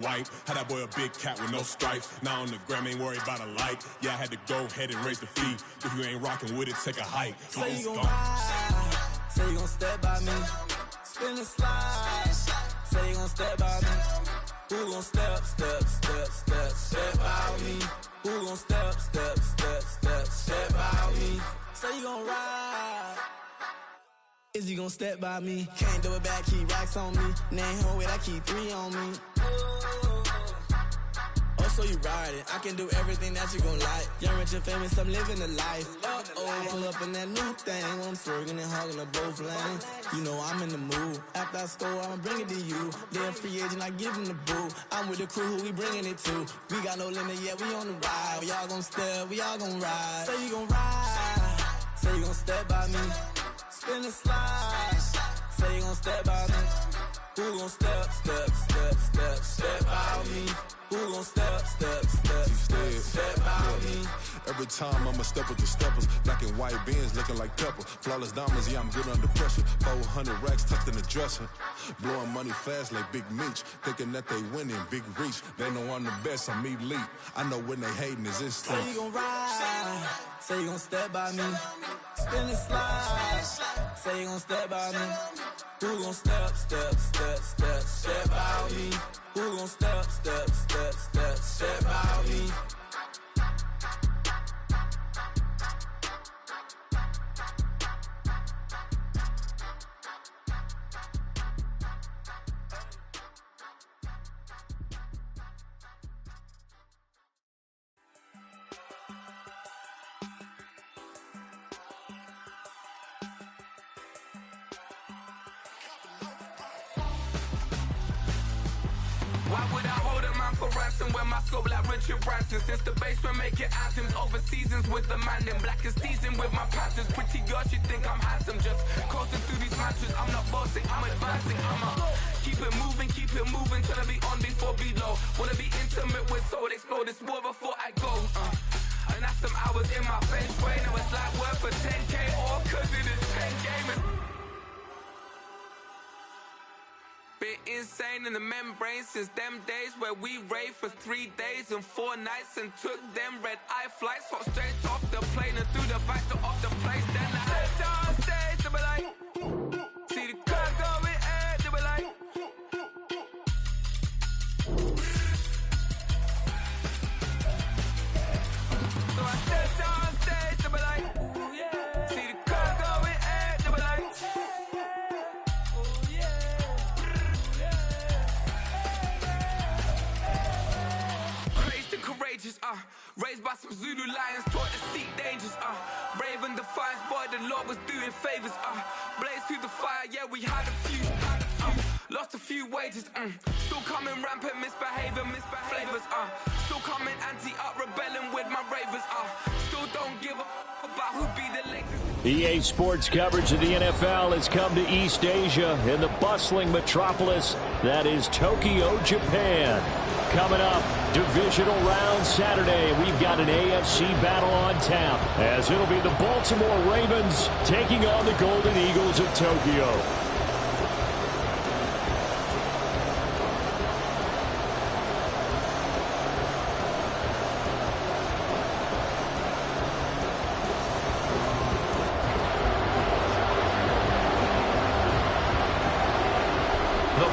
White, had that boy a big cat with no stripes. Now on the gram, ain't worried about a light. Yeah, I had to go ahead and raise the fee. If you ain't rocking with it, take a hike. Say you gon' ride, say you gon' step by me. Spin and slide, say you gon' step by me. Who gon' step by me? Who gon' step by me? Say you gon' ride. Is he gon' step by me? Can't do it back, keep racks on me. Name home with, I keep 3 on me. Oh, so you riding. I can do everything that you gon' like. Young, rich, and famous, I'm living the life. Uh-oh, pull up in that new thing. I'm swerving and hogging up both lanes. You know I'm in the mood. After I score, I'ma bring it to you. They're a free agent, I give him the boo. I'm with the crew, who we bringing it to. We got no limit, yeah, we on the ride. We all gon' step, we all gon' ride. Say you gon' ride. Say you gon' step by me. Spin and slide. Say you gon' step by me. Who gon' step by me? Who gon' step by me? Every time I'ma step with the steppers. Black and white beans looking like pepper. Flawless diamonds, yeah, I'm good under pressure. 400 racks tucked in the dresser. Blowing money fast like Big Meech. Thinking that they winning, big reach. They know I'm the best, I'm elite. I know when they hating is instinct. Say you gon' ride, say you gon' step by me. Spin and slide, say you gon' step by me. Who gon' step by me? Who gon' step by me? Why would I hold a man for ransom when my scope like Richard Branson? Since the basement making anthems over seasons with the man in black is teasing with my Panthers. Pretty girl, she think I'm handsome. Just coasting through these matches. I'm not bossing, I'm advancing. I'ma keep it moving, trying to be on before below. Wanna be intimate with soul, explore this war before I go. And that's some hours in my bench way. Now it's like work for 10K or cause it is 10 gaming. Been insane in the membrane since them days where we raved for 3 days and 4 nights and took them red-eye flights. Hot straight off the plane and through the back door of the place. Then I stepped on stage, they be like, see the crowd going air, they be like, so I stepped on stage, they be like, see the crowd going air, they be like, courageous, raised by some Zulu lions, taught to seek dangers, brave and defiant, boy, the Lord was doing favors, blaze through the fire, yeah, we had a few, lost a few wages, still coming rampant, misbehaving, flavors, still coming anti-up, rebelling with my ravers, still don't give a about who be the latest. EA Sports coverage of the NFL has come to East Asia in the bustling metropolis that is Tokyo, Japan. Coming up, divisional round Saturday. We've got an AFC battle on tap, as it'll be the Baltimore Ravens taking on the Golden Eagles of Tokyo.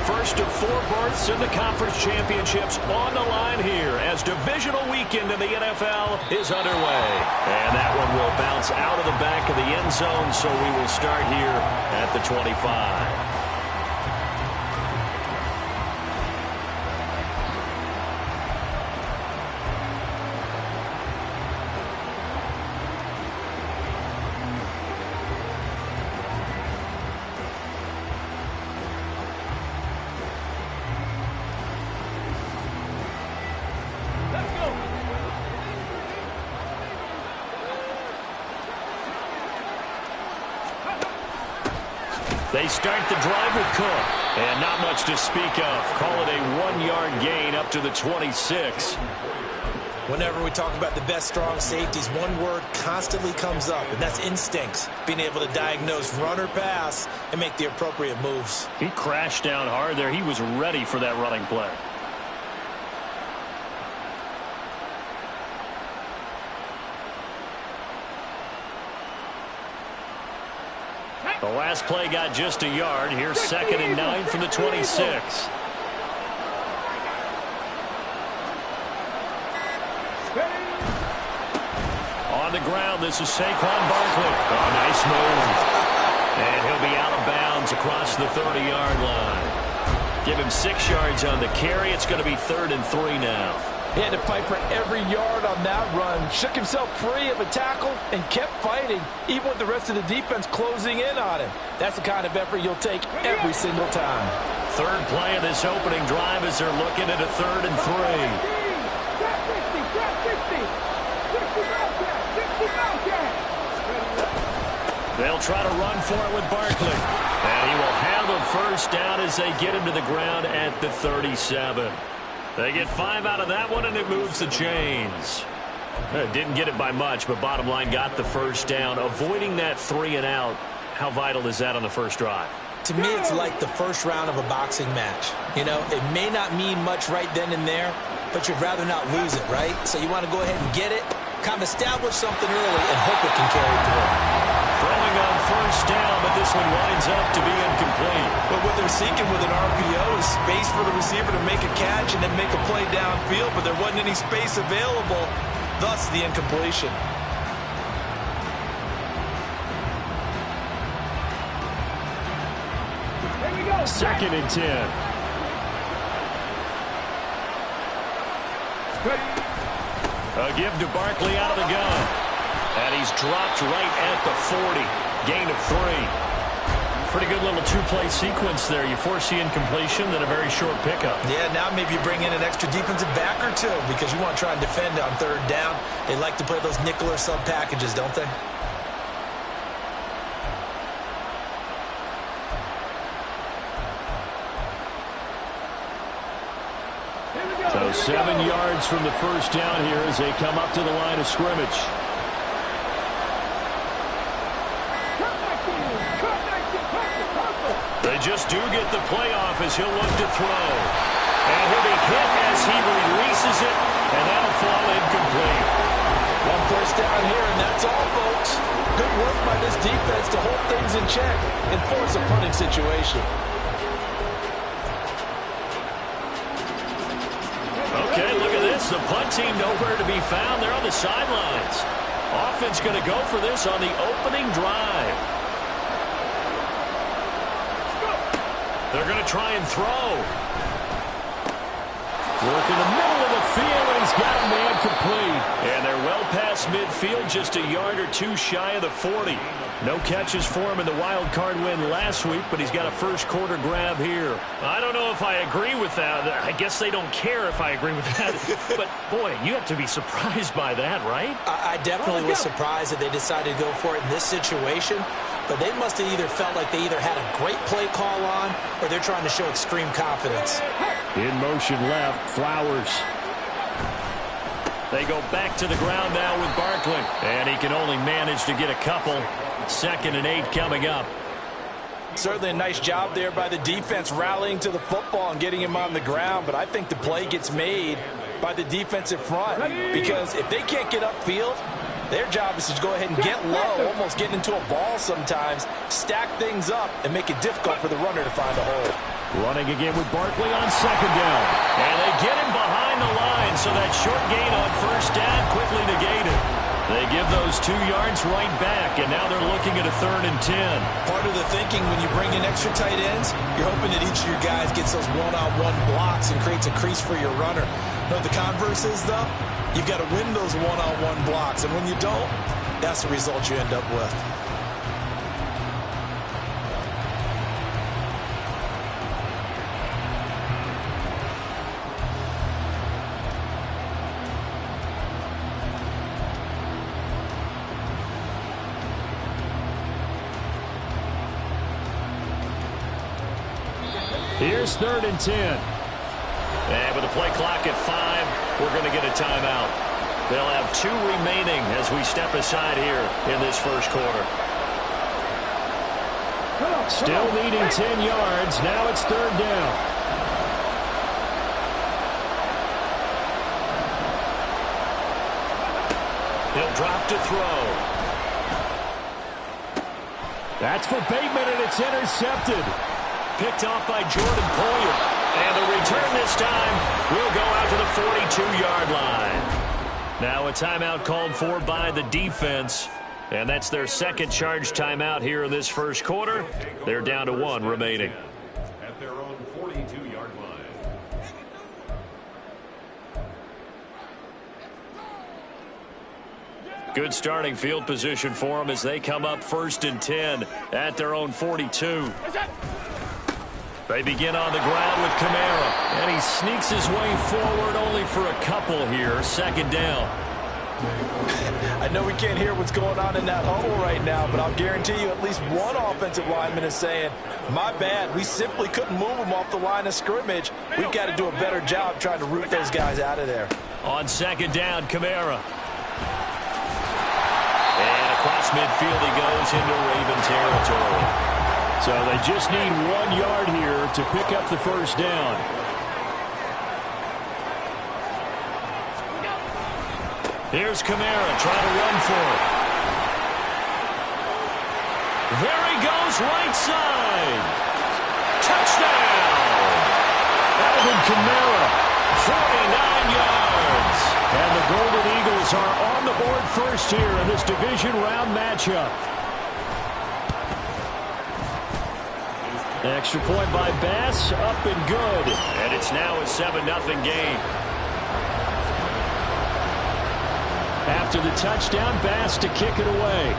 First of 4 berths in the conference championships on the line here as divisional weekend in the NFL is underway. And that one will bounce out of the back of the end zone, so we will start here at the 25. They start the drive with Cook, and not much to speak of. Call it a 1-yard gain up to the 26. Whenever we talk about the best strong safeties, one word constantly comes up, and that's instincts. Being able to diagnose run or pass and make the appropriate moves. He crashed down hard there. He was ready for that running play. The last play got just a yard. Here's 2nd and 9 from the 26. On the ground, this is Saquon Barkley. Oh, nice move. And he'll be out of bounds across the 30-yard line. Give him 6 yards on the carry. It's going to be 3rd and 3 now. He had to fight for every yard on that run. Shook himself free of a tackle and kept fighting, even with the rest of the defense closing in on him. That's the kind of effort you'll take every single time. 3rd play of this opening drive as they're looking at a 3rd and 3. They'll try to run for it with Barkley. And he will have a first down as they get him to the ground at the 37. They get 5 out of that one, and it moves the chains. Didn't get it by much, but bottom line got the first down. Avoiding that 3 and out, how vital is that on the first drive? To me, it's like the first round of a boxing match. You know, it may not mean much right then and there, but you'd rather not lose it, right? So you want to go ahead and get it, kind of establish something early, and hope it can carry through. Throwing on first down, but this one winds up to be incomplete. But what they're seeking with an RPO is space for the receiver to make a catch and then make a play downfield, but there wasn't any space available, thus the incompletion. Here we go. 2nd and 10. A give to Barkley out of the gun. And he's dropped right at the 40. Gain of 3. Pretty good little 2-play sequence there. You force the incompletion, then a very short pickup. Yeah, now maybe you bring in an extra defensive back or two because you want to try and defend on 3rd down. They like to play those nickel or sub packages, don't they? So 7 yards from the first down here as they come up to the line of scrimmage. They just do get the playoff as he'll look to throw. And he'll be hit as he releases it, and that'll fall incomplete. 1 first down here, and that's all, folks. Good work by this defense to hold things in check and force a punting situation. Okay, look at this. The punt team nowhere to be found. They're on the sidelines. Offense going to go for this on the opening drive. They're going to try and throw. Work in the middle of the field, and he's got a man complete. And they're well past midfield, just a yard or 2 shy of the 40. No catches for him in the wild card win last week, but he's got a first quarter grab here. I don't know if I agree with that. I guess they don't care if I agree with that. But, boy, you have to be surprised by that, right? I definitely was surprised that they decided to go for it in this situation. But they must have either felt like they either had a great play call on or they're trying to show extreme confidence. In motion left, Flowers. They go back to the ground now with Barkley. And he can only manage to get a couple. 2nd and 8 coming up. Certainly a nice job there by the defense rallying to the football and getting him on the ground. But I think the play gets made by the defensive front. Because if they can't get upfield, their job is to go ahead and get low, almost get into a ball sometimes, stack things up, and make it difficult for the runner to find a hole. Running again with Barkley on 2nd down. And they get him behind the line, so that short gain on first down quickly negated. They give those 2 yards right back, and now they're looking at a 3rd and 10. Part of the thinking when you bring in extra tight ends, you're hoping that each of your guys gets those one-on-one blocks and creates a crease for your runner. No, the converse is, though, you've got to win those one-on-one blocks, and when you don't, that's the result you end up with. Here's 3rd and 10. And with the play clock at 5, we're going to get a timeout. They'll have 2 remaining as we step aside here in this first quarter. Still needing 10 yards. Now it's 3rd down. He'll drop to throw. That's for Bateman, and it's intercepted. Picked off by Jordan Poyer. And the return this time will go out to the 42-yard line. Now a timeout called for by the defense. And that's their second charge timeout here in this first quarter. They're down to 1 remaining. At their own 42-yard line. Good starting field position for them as they come up 1st and 10 at their own 42. They begin on the ground with Kamara, and he sneaks his way forward only for a couple here. 2nd down. I know we can't hear what's going on in that huddle right now, but I'll guarantee you at least one offensive lineman is saying, my bad, we simply couldn't move them off the line of scrimmage. We've got to do a better job trying to root those guys out of there. On 2nd down, Kamara. And across midfield he goes into Raven territory. So they just need 1 yard here to pick up the 1st down. Here's Kamara trying to run for it. There he goes, right side. Touchdown! Alvin Kamara, 49 yards. And the Golden Eagles are on the board first here in this division round matchup. Extra point by Bass, up and good. And it's now a 7-0 game. After the touchdown, Bass to kick it away.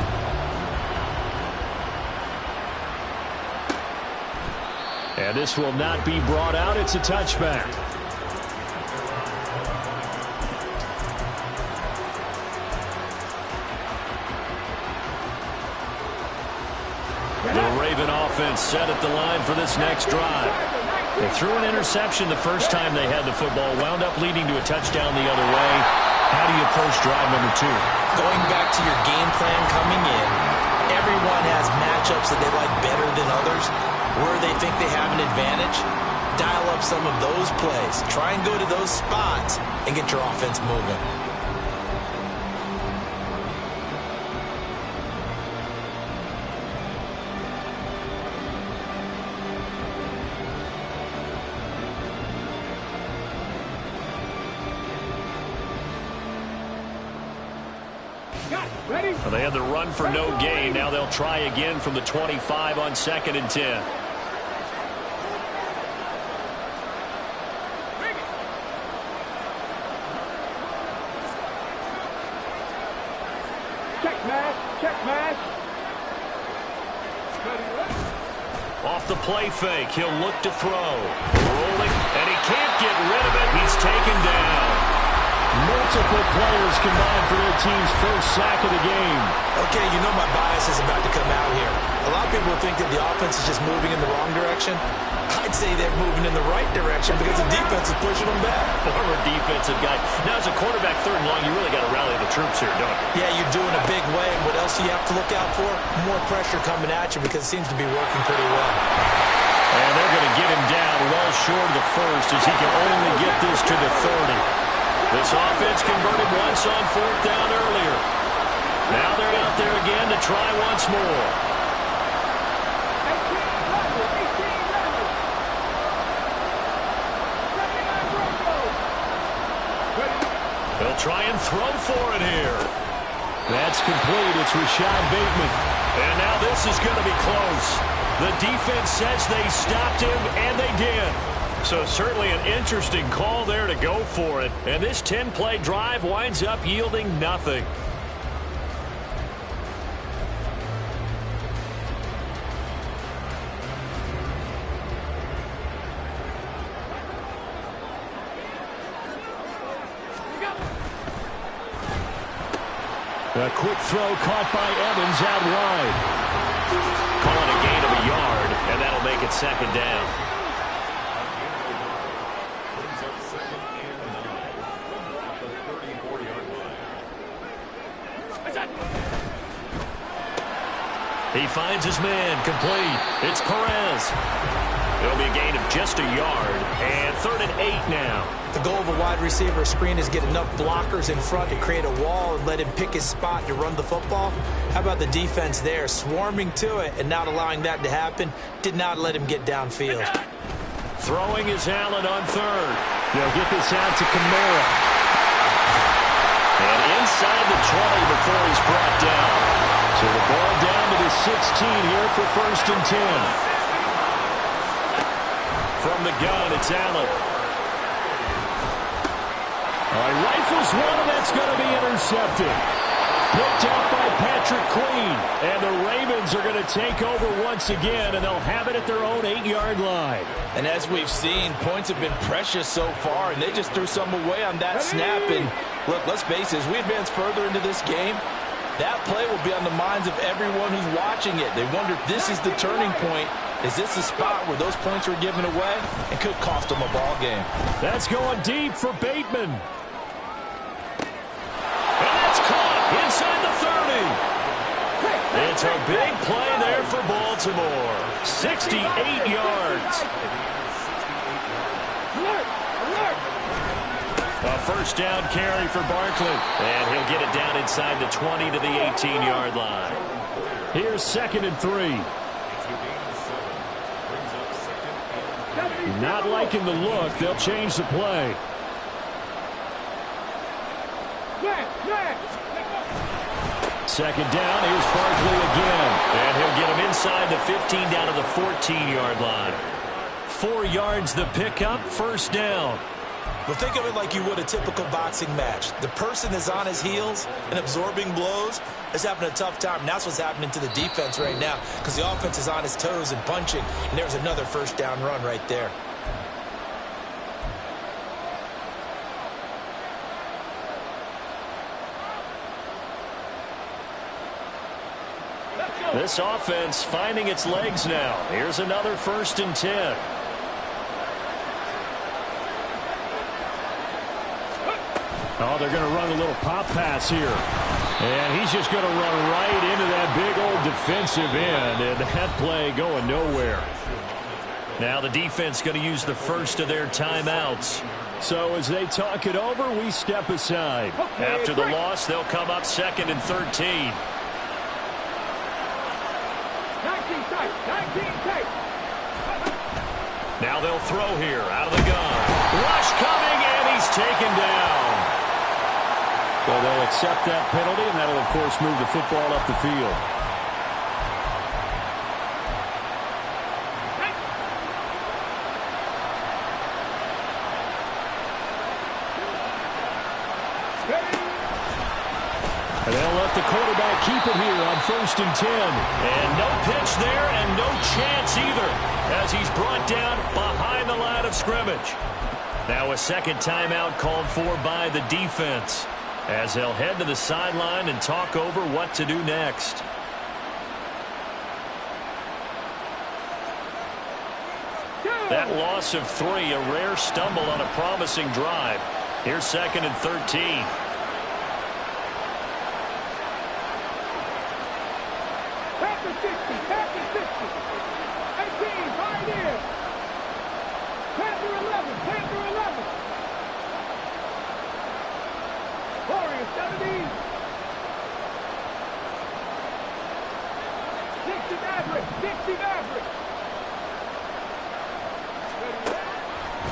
And this will not be brought out. It's a touchback. The Raven offense set at the line for this next drive. They threw an interception the first time they had the football, wound up leading to a touchdown the other way. How do you approach drive number 2? Going back to your game plan coming in, everyone has matchups that they like better than others, where they think they have an advantage. Dial up some of those plays. Try and go to those spots and get your offense moving. Well, they had the run for no gain. Now they'll try again from the 25 on 2nd and 10. Check match. Off the play fake, he'll look to throw. Rolling, and he can't get rid of it. He's taken down. Multiple players combined for their team's first sack of the game. Okay, you know my bias is about to come out here. A lot of people think that the offense is just moving in the wrong direction. I'd say they're moving in the right direction because the defense is pushing them back. Former defensive guy. Now, as a quarterback, 3rd and long, you really got to rally the troops here, don't you? Yeah, you do in a big way. And what else do you have to look out for? More pressure coming at you because it seems to be working pretty well. And they're going to get him down well short of the 1st as he can only get this to the 30. This offense converted once on 4th down earlier. Now they're out there again to try once more. They'll try and throw for it here. That's complete. It's Rashad Bateman. And now this is going to be close. The defense says they stopped him, and they did. So certainly an interesting call there to go for it. And this 10-play drive winds up yielding nothing. A quick throw caught by Evans out wide. Calling a gain of a yard, and that'll make it 2nd down. He finds his man, complete. It's Perez. It'll be a gain of just a yard, and 3rd and 8 now. The goal of a wide receiver screen is get enough blockers in front to create a wall and let him pick his spot to run the football. How about the defense there, swarming to it and not allowing that to happen? Did not let him get downfield. Throwing is Allen on 3rd. They'll get this out to Kamara. And inside the 20 before he's brought down. So the ball down to the 16 here for 1st and 10. From the gun, it's Allen. All right, rifles one, and that's going to be intercepted. Picked up by Patrick Queen. And the Ravens are going to take over once again, and they'll have it at their own 8-yard line. And as we've seen, points have been precious so far, and they just threw some away on that snap. And look, let's face it, as we advance further into this game, that play will be on the minds of everyone who's watching it. They wonder if this is the turning point. Is this the spot where those points were given away and could cost them a ball game? That's going deep for Bateman. And that's caught inside the 30. It's a big play there for Baltimore. 68 yards. A 1st down carry for Barkley. And he'll get it down inside the 20 to the 18-yard line. Here's 2nd and 3. Not liking the look. They'll change the play. Second down. Here's Barkley again. And he'll get him inside the 15 down to the 14-yard line. 4 yards the pickup. 1st down. Well, think of it like you would a typical boxing match. The person is on his heels and absorbing blows is having a tough time. And that's what's happening to the defense right now because the offense is on his toes and punching. And there's another 1st down run right there. This offense finding its legs now. Here's another 1st and 10. Oh, they're going to run a little pop pass here. And he's just going to run right into that big old defensive end. And that play going nowhere. Now the defense going to use the first of their timeouts. So as they talk it over, we step aside. After the loss, they'll come up 2nd and 13. 19 tight. Now they'll throw here out of the gun. Rush coming, and he's taken down. Well, they'll accept that penalty, and that'll, of course, move the football up the field. And they'll let the quarterback keep it here on 1st and 10. And no pitch there and no chance either as he's brought down behind the line of scrimmage. Now a 2nd timeout called for by the defense as they'll head to the sideline and talk over what to do next. That loss of 3, a rare stumble on a promising drive. Here's 2nd and 13.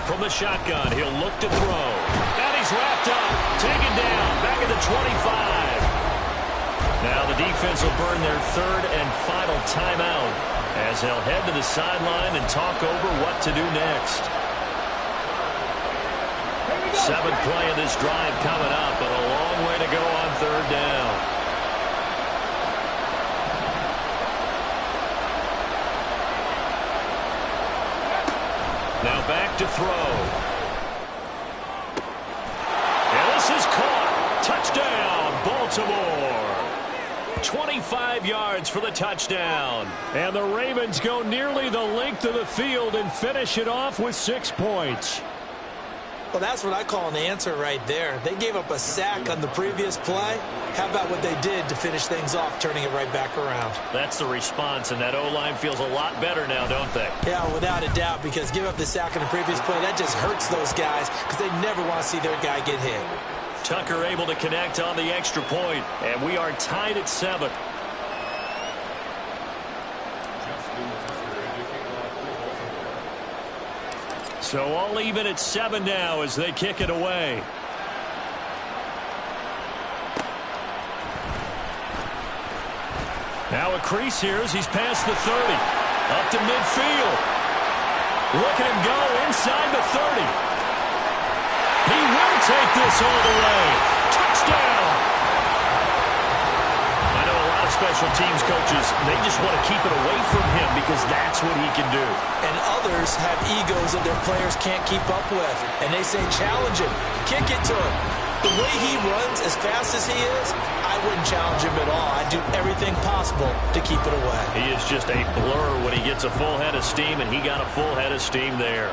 From the shotgun, he'll look to throw. And he's wrapped up, taken down, back at the 25. Now the defense will burn their 3rd and final timeout as they'll head to the sideline and talk over what to do next. 7th play of this drive coming up, but a long way to go on 3rd down. Now back to throw. And this is caught. Touchdown, Baltimore. 25 yards for the touchdown. And the Ravens go nearly the length of the field and finish it off with 6 points. Well, that's what I call an answer right there. They gave up a sack on the previous play. How about what they did to finish things off, turning it right back around? That's the response, and that O-line feels a lot better now, don't they? Yeah, without a doubt, because give up the sack on the previous play, that just hurts those guys because they never want to see their guy get hit. Tucker able to connect on the extra point, and we are tied at 7. So all even at 7 now as they kick it away. Now a crease here as he's past the 30. Up to midfield. Look at him go inside the 30. He will take this all the way. Touchdown. I know a lot of special teams coaches, they just want to keep it away from him because that's what he can do. And others have egos that their players can't keep up with. And they say, challenge him. Kick it to him. The way he runs as fast as he is, I wouldn't challenge him at all. I'd do everything possible to keep it away. He is just a blur when he gets a full head of steam, and he got a full head of steam there.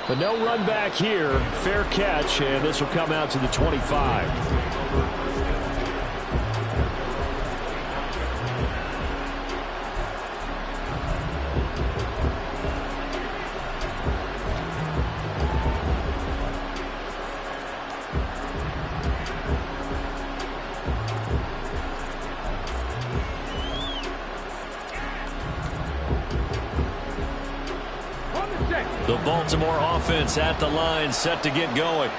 But no run back here. Fair catch, and this will come out to the 25. The Baltimore offense at the line, set to get going.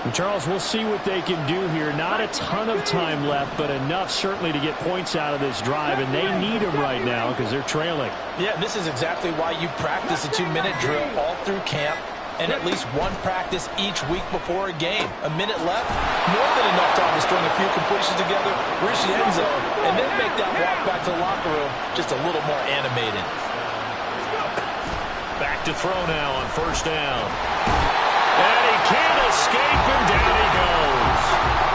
And Charles, we'll see what they can do here. Not a ton of time left, but enough certainly to get points out of this drive, and they need them right now because they're trailing. Yeah, this is exactly why you practice a 2-minute drill all through camp and at least one practice each week before a game. A minute left, more than enough time to string a few completions together, reach the end zone, and then make that walk back to the locker room just a little more animated. Back to throw now on first down. And he can't escape, and down he goes.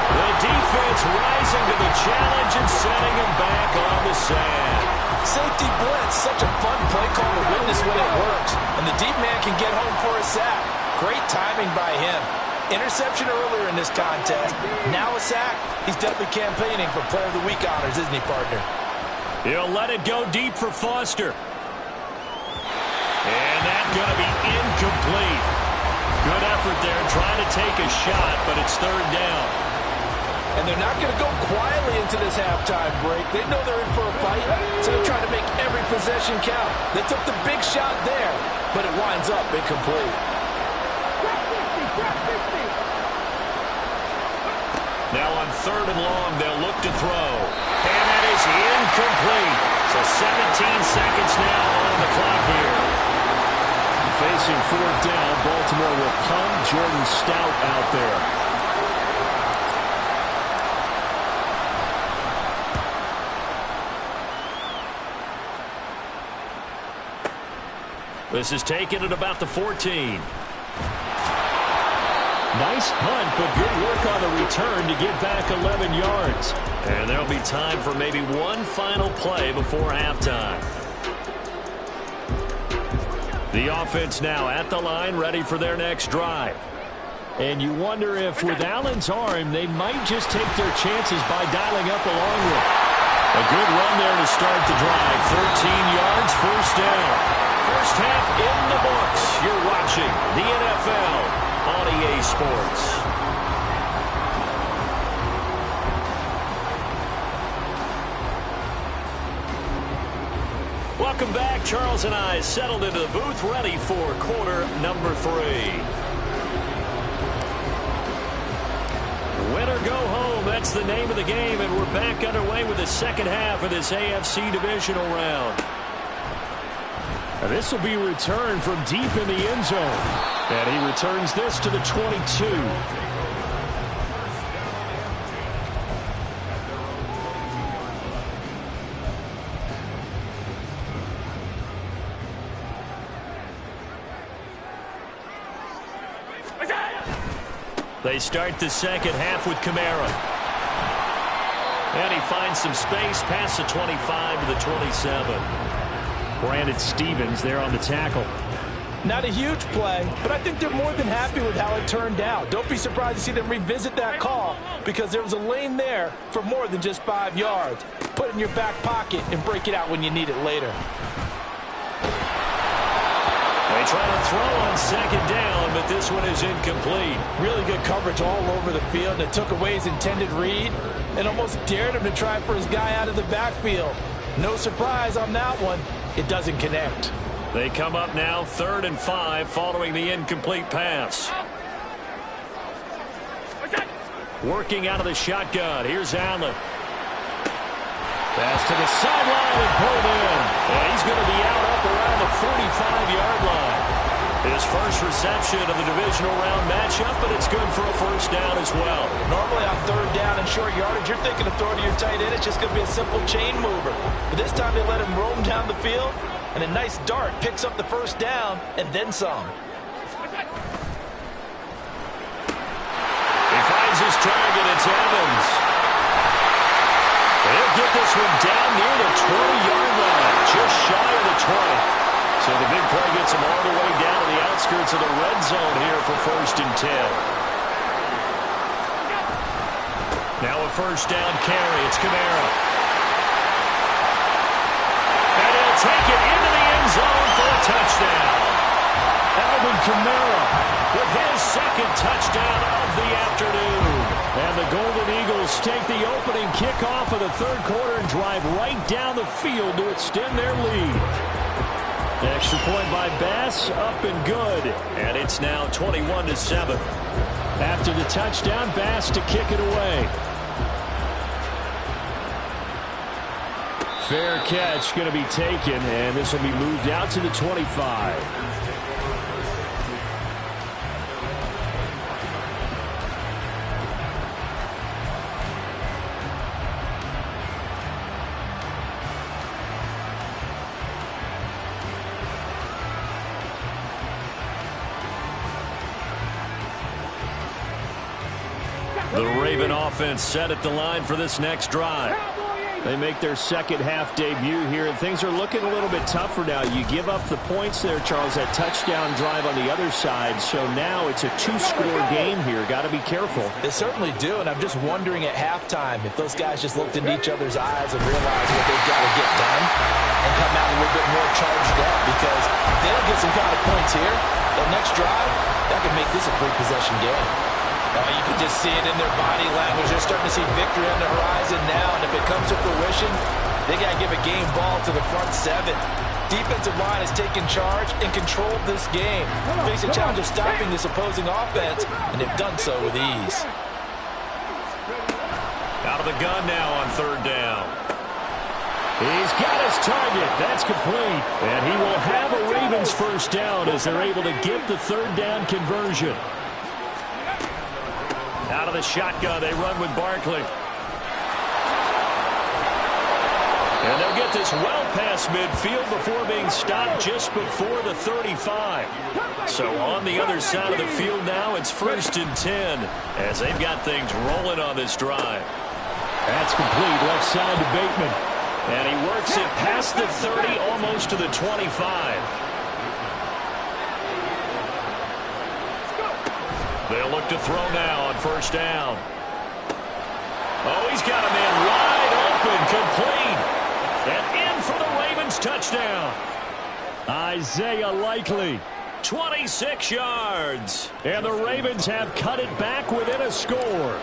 The defense rising to the challenge and setting him back on the sand. Safety blitz, such a fun play call to witness when it works. And the deep man can get home for a sack. Great timing by him. Interception earlier in this contest. Now a sack. He's definitely campaigning for Player of the Week honors, isn't he, partner? He'll let it go deep for Foster. And that's going to be incomplete. Good effort there trying to take a shot, but it's third down. And they're not going to go quietly into this halftime break. They know they're in for a fight, so they're trying to make every possession count. They took the big shot there, but it winds up incomplete. Now on third and long, they'll look to throw. And that is incomplete. So 17 seconds now on the clock here. Facing fourth down, Baltimore will punt. Jordan Stout out there. This is taken at about the 14. Nice punt, but good work on the return to get back 11 yards. And there'll be time for maybe one final play before halftime. The offense now at the line, ready for their next drive. And you wonder if with Allen's arm, they might just take their chances by dialing up a long one. A good run there to start the drive. 13 yards, first down. First half in the books. You're watching the NFL on EA Sports. Welcome back. Charles and I settled into the booth, ready for quarter number 3. Win or go home, that's the name of the game, and we're back underway with the second half of this AFC divisional round. And this will be returned from deep in the end zone. And he returns this to the 22. They start the second half with Kamara. And he finds some space past the 25 to the 27. Brandon Stevens there on the tackle. Not a huge play, but I think they're more than happy with how it turned out. Don't be surprised to see them revisit that call because there was a lane there for more than just 5 yards. Put it in your back pocket and break it out when you need it later. They try to throw on second down, but this one is incomplete. Really good coverage all over the field, and it took away his intended read and almost dared him to try for his guy out of the backfield. No surprise on that one. It doesn't connect. They come up now 3rd and 5 following the incomplete pass. Working out of the shotgun. Here's Allen. Pass to the sideline and pulled in. And he's going to be out up around the 45-yard line. His first reception of the divisional round matchup, but it's good for a first down as well. Normally on 3rd down and short yardage, you're thinking of throwing to your tight end. It's just going to be a simple chain mover. But this time they let him roam down the field, and a nice dart picks up the first down and then some. He finds his target. It's Evans. He'll get this one down near the 20-yard line, just shy of the 20. So the big play gets him all the way down to the outskirts of the red zone here for 1st and 10. Now a first down carry. It's Kamara. And he'll take it into the end zone for a touchdown. Alvin Kamara with his 2nd touchdown of the afternoon. And the Golden Eagles take the opening kickoff of the 3rd quarter and drive right down the field to extend their lead. Extra point by Bass, up and good. And it's now 21-7. After the touchdown, Bass to kick it away. Fair catch going to be taken, and this will be moved out to the 25. The Raven offense set at the line for this next drive. They make their second half debut here, and things are looking a little bit tougher now. You give up the points there, Charles, that touchdown drive on the other side. So now it's a 2-score game here. Got to be careful. They certainly do, and I'm just wondering at halftime if those guys just looked into each other's eyes and realized what they've got to get done and come out a little bit more charged up, because if they don't get some kind of points here, the next drive, that could make this a 3-possession game. You can just see it in their body language. They're starting to see victory on the horizon now, and if it comes to fruition, they got to give a game ball to the front 7. Defensive line has taken charge and controlled this game. Face a challenge of stopping this opposing offense, and they've done so with ease. Out of the gun now on 3rd down. He's got his target. That's complete. And he will have a Ravens first down as they're able to get the 3rd down conversion. Out of the shotgun, they run with Barkley. And they'll get this well past midfield before being stopped just before the 35. So on the other side of the field now, it's 1st and 10 as they've got things rolling on this drive. That's complete, left side to Bateman. And he works it past the 30, almost to the 25. They'll look to throw now on 1st down. Oh, he's got a man wide open, complete. And in for the Ravens touchdown. Isaiah Likely, 26 yards. And the Ravens have cut it back within a score.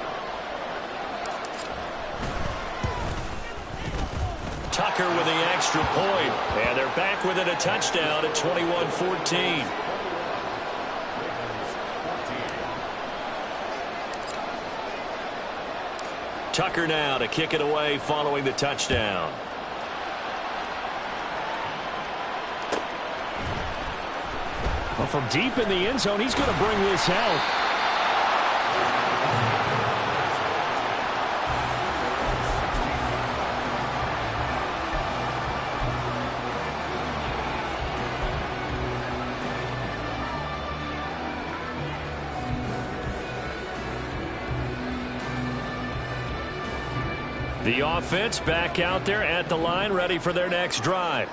Tucker with the extra point. And they're back within a touchdown at 21-14. Tucker now to kick it away following the touchdown. Well, from deep in the end zone, he's going to bring this out. The offense back out there at the line, ready for their next drive.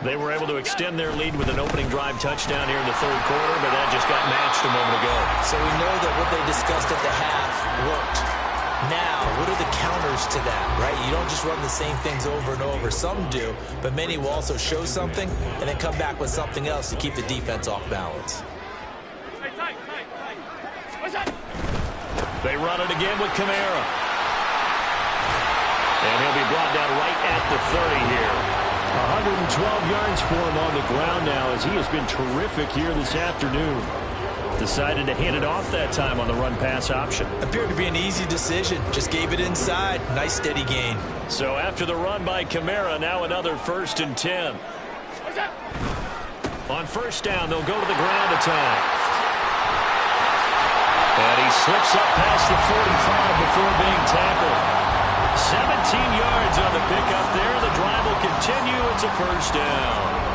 They were able to extend their lead with an opening drive touchdown here in the third quarter, but that just got matched a moment ago. So we know that what they discussed at the half worked. Now, what are the counters to that, right? You don't just run the same things over and over. Some do, but many will also show something and then come back with something else to keep the defense off balance. They run it again with Kamara. And he'll be brought down right at the 30 here. 112 yards for him on the ground now as he has been terrific here this afternoon. Decided to hand it off that time on the run-pass option. Appeared to be an easy decision. Just gave it inside. Nice steady gain. So after the run by Kamara, now another 1st and 10. On first down, they'll go to the ground attack. And he slips up past the 45 before being tackled. 17 yards on the pickup there. The drive will continue. It's a first down.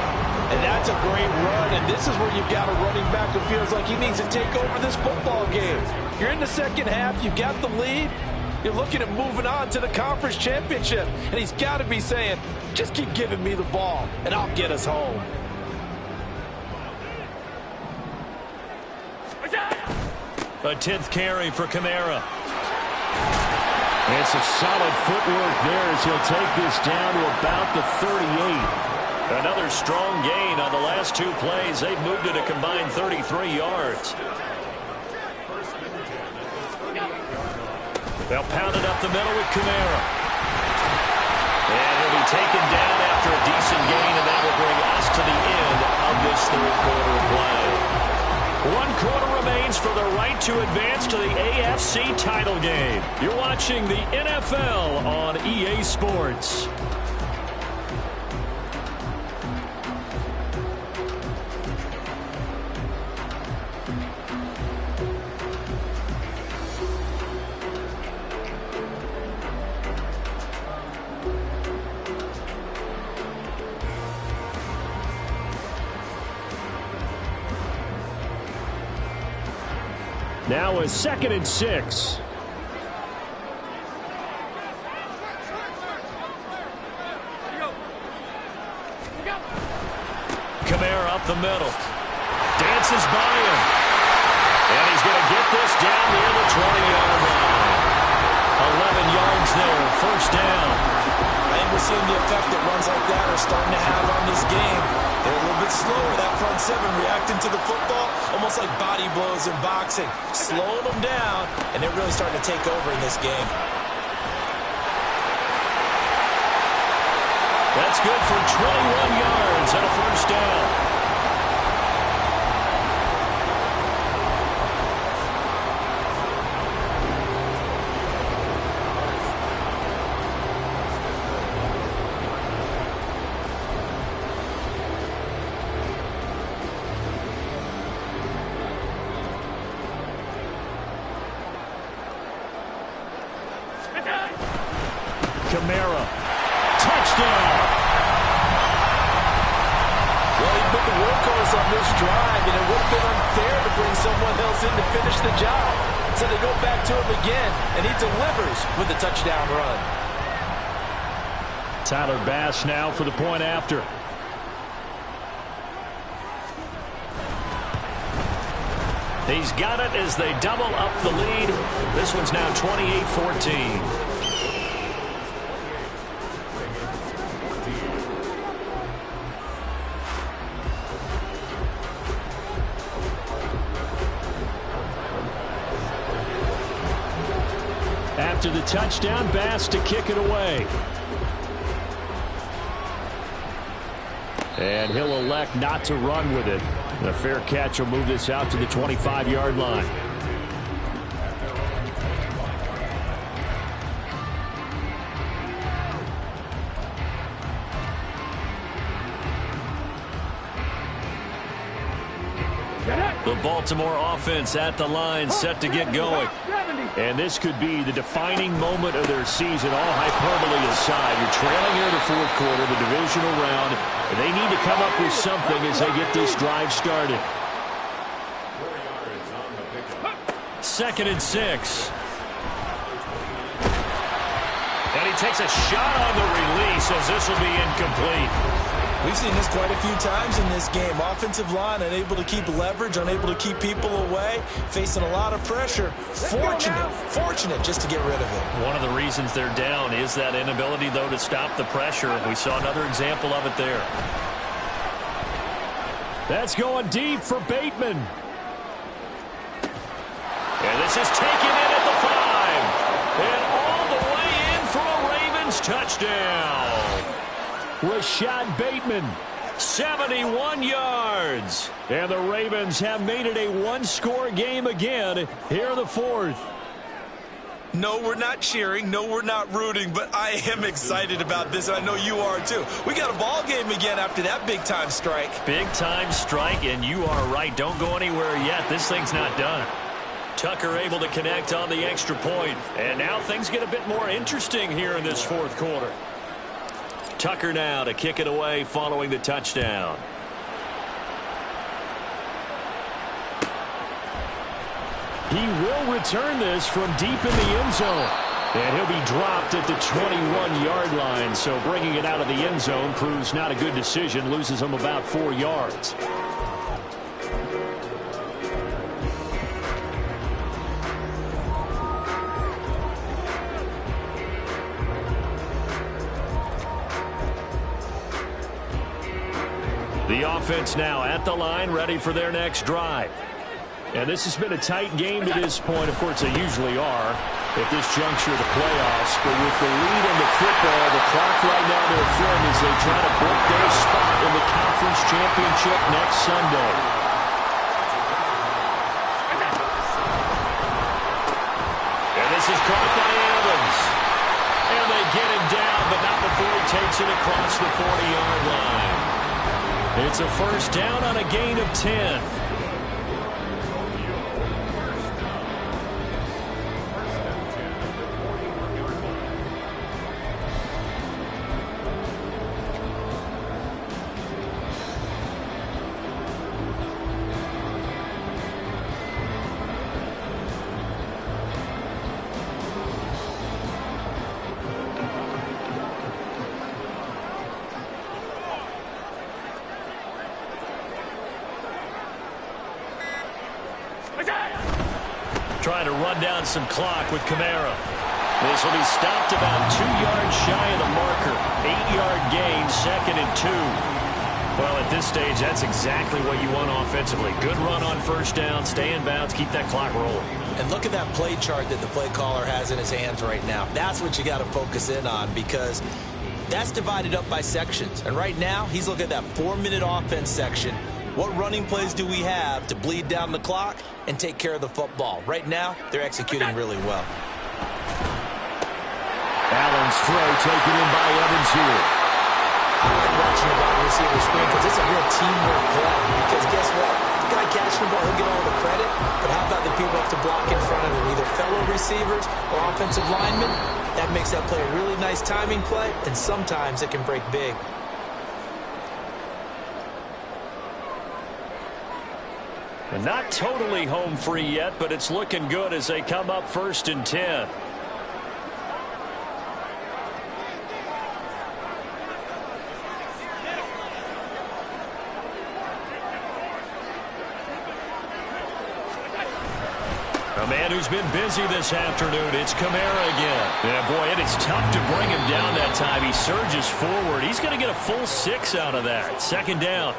And that's a great run, and this is where you've got a running back who feels like he needs to take over this football game. You're in the second half. You've got the lead. You're looking at moving on to the conference championship, and he's got to be saying, just keep giving me the ball, and I'll get us home. A 10th carry for Kamara. It's a solid footwork there as he'll take this down to about the 38. Another strong gain on the last 2 plays. They've moved it a combined 33 yards. They'll pound it up the middle with Kamara. And he'll be taken down after a decent gain, and that will bring us to the end of this third quarter of play. 1 quarter remains for the right to advance to the AFC title game. You're watching the NFL on EA Sports. Now a 2nd and 6. Kamara up the middle. Dances by him. And he's going to get this down near the 20-yard line. 11 yards there, first down. I think we're seeing the effect that runs like that are starting to have on this game. They're a little bit slower, that front 7, reacting to the football, almost like body blows in boxing. Slowing them down, and they're really starting to take over in this game. That's good for 21 yards and a first down. Kamara, touchdown. Well, he put the workhorse on this drive, and it would have been unfair to bring someone else in to finish the job. So they go back to him again, and he delivers with a touchdown run. Tyler Bass now for the point after. He's got it as they double up the lead. This one's now 28-14. After the touchdown, Bass to kick it away. And he'll elect not to run with it. A fair catch will move this out to the 25-yard line. The Baltimore offense at the line, set to get going. And this could be the defining moment of their season, all hyperbole aside. You're trailing here in the fourth quarter, the divisional round. They need to come up with something as they get this drive started. 2nd and 6. And he takes a shot on the release as this will be incomplete. We've seen this quite a few times in this game. Offensive line unable to keep leverage, unable to keep people away, facing a lot of pressure. Fortunate just to get rid of it. One of the reasons they're down is that inability, though, to stop the pressure. We saw another example of it there. That's going deep for Bateman. And this is taken in at the 5. And all the way in for a Ravens touchdown. Rashad Bateman, 71 yards. And the Ravens have made it a one-score game again here in the 4th. No, we're not cheering. No, we're not rooting. But I am excited about this, and I know you are too. We got a ball game again after that big-time strike. Big-time strike, and you are right. Don't go anywhere yet. This thing's not done. Tucker able to connect on the extra point. And now things get a bit more interesting here in this 4th quarter. Tucker now to kick it away following the touchdown. He will return this from deep in the end zone. And he'll be dropped at the 21-yard line. So bringing it out of the end zone proves not a good decision. Loses him about 4 yards. The offense now at the line, ready for their next drive. And this has been a tight game to this point. Of course, they usually are at this juncture of the playoffs. But with the lead in the football, the clock right now their friend as they try to book their spot in the conference championship next Sunday. And this is caught by Evans. And they get him down, but not before he takes it across the 40-yard line. It's a first down on a gain of 10. Trying to run down some clock with Kamara. This will be stopped about 2 yards shy of the marker. 8-yard gain, 2nd and 2. Well, at this stage, that's exactly what you want offensively. Good run on first down, stay in bounds, keep that clock rolling. And look at that play chart that the play caller has in his hands right now. That's what you got to focus in on because that's divided up by sections. And right now, he's looking at that 4-minute offense section. What running plays do we have to bleed down the clock and take care of the football? Right now, they're executing really well. Allen's throw taken in by Evans here. I like watching the wide receiver screen because it's a real teamwork play. Because guess what? The guy catching the ball, he'll get all the credit. But how about the people have to block in front of him, either fellow receivers or offensive linemen? That makes that play a really nice timing play, and sometimes it can break big. And not totally home free yet, but it's looking good as they come up 1st and 10. A man who's been busy this afternoon, it's Kamara again. Yeah, boy, it is tough to bring him down that time. He surges forward. He's going to get a full 6 out of that. 2nd down.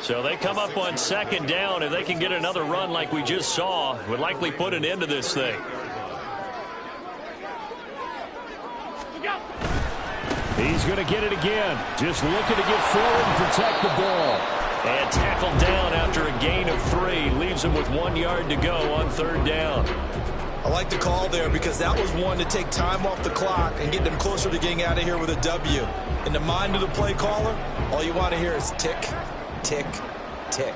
So they come up on 2nd down. If they can get another run like we just saw, would likely put an end to this thing. He's going to get it again. Just looking to get forward and protect the ball. And tackled down after a gain of 3. Leaves him with 1 yard to go on 3rd down. I like the call there because that was one to take time off the clock and get them closer to getting out of here with a W. In the mind of the play caller, all you want to hear is tick, tick, tick.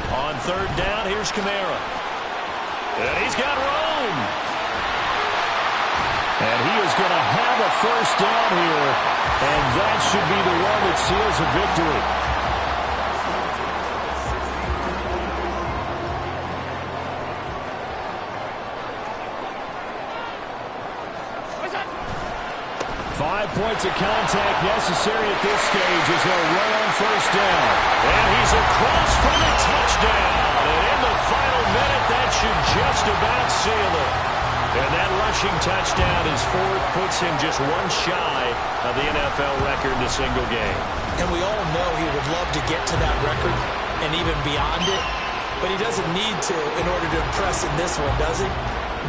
On 3rd down, here's Kamara. And he's got room. And he is going to have a first down here. And that should be the one that seals a victory. 5 points of contact necessary at this stage as they'll run on first down. And he's across for the touchdown. And in the final minute, that should just about seal it. And that rushing touchdown, his fourth, puts him just one shy of the NFL record in a single game. And we all know he would love to get to that record and even beyond it. But he doesn't need to in order to impress in this one, does he?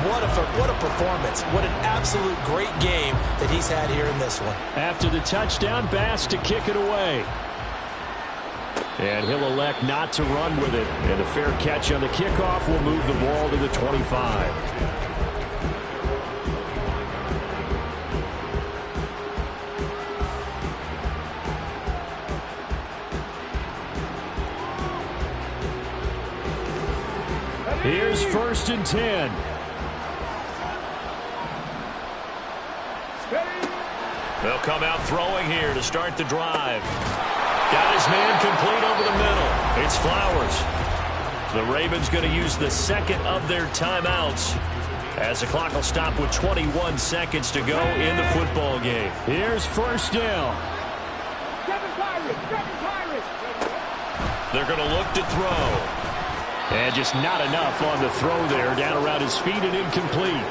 What a performance. What an absolute great game that he's had here in this one. After the touchdown, Bass to kick it away. And he'll elect not to run with it. And a fair catch on the kickoff will move the ball to the 25. Here's 1st and 10. They'll come out throwing here to start the drive. Got his man complete over the middle. It's Flowers. The Ravens going to use the second of their timeouts as the clock will stop with 21 seconds to go in the football game. Here's 1st down. They're going to look to throw. And just not enough on the throw there, down around his feet and incomplete.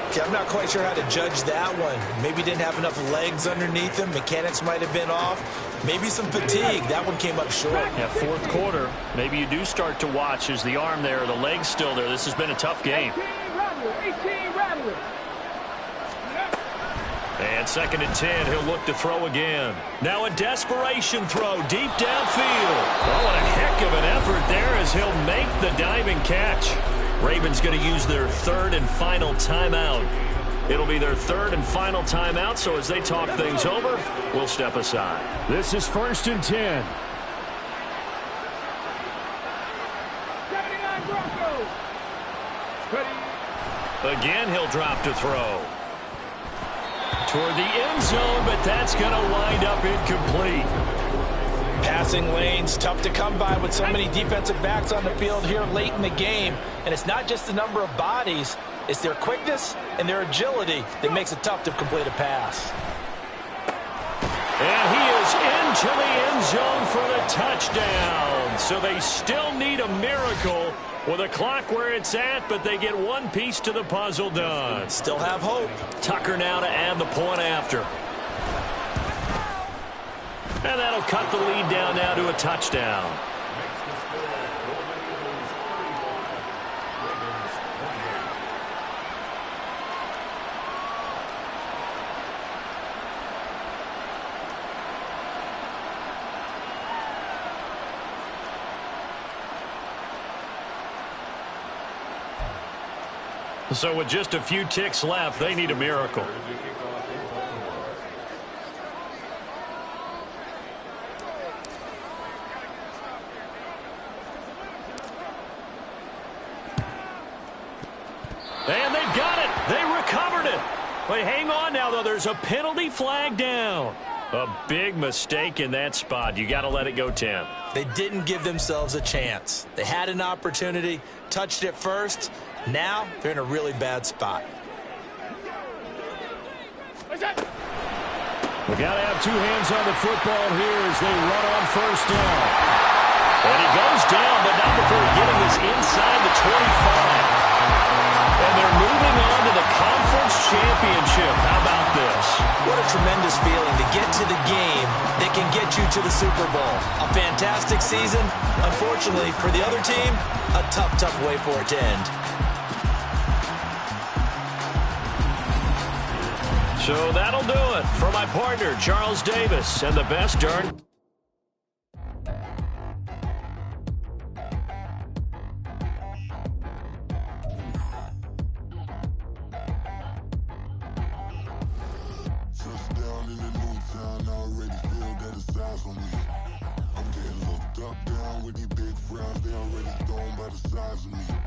Okay, I'm not quite sure how to judge that one. Maybe didn't have enough legs underneath him. Mechanics might have been off. Maybe some fatigue. That one came up short. Yeah, fourth quarter. Maybe you do start to watch as the arm there, the leg's still there. This has been a tough game. 18 Rattler. And 2nd and 10, he'll look to throw again. Now a desperation throw deep downfield. Oh, what a heck of an effort there as he'll make the diving catch. Ravens going to use their 3rd and final timeout. It'll be their 3rd and final timeout, so as they talk things over, we'll step aside. This is 1st and 10. 79 Broncos. Again, he'll drop to throw. Toward the end zone, but that's going to wind up incomplete. Passing lanes, tough to come by with so many defensive backs on the field here late in the game. And it's not just the number of bodies, it's their quickness and their agility that makes it tough to complete a pass. And he is into the end zone for the touchdown. So they still need a miracle with a clock where it's at, but they get one piece to the puzzle done. Still have hope. Tucker now to add the point after. And that'll cut the lead down now to a touchdown. So with just a few ticks left, they need a miracle. And they've got it. They recovered it. But hang on now, though. There's a penalty flag down. A big mistake in that spot. You got to let it go 10. They didn't give themselves a chance. They had an opportunity, touched it first. Now they're in a really bad spot. We got to have two hands on the football here as they run on first down. And he goes down, but not before getting this inside the 25. And they're moving on to the conference championship. How about this? What a tremendous feeling to get to the game that can get you to the Super Bowl. A fantastic season. Unfortunately, for the other team, a tough, tough way for it to end. So that'll do it for my partner, Charles Davis, and the best darn... I'm getting looked up, down with these big frowns. They already gone by the size of me.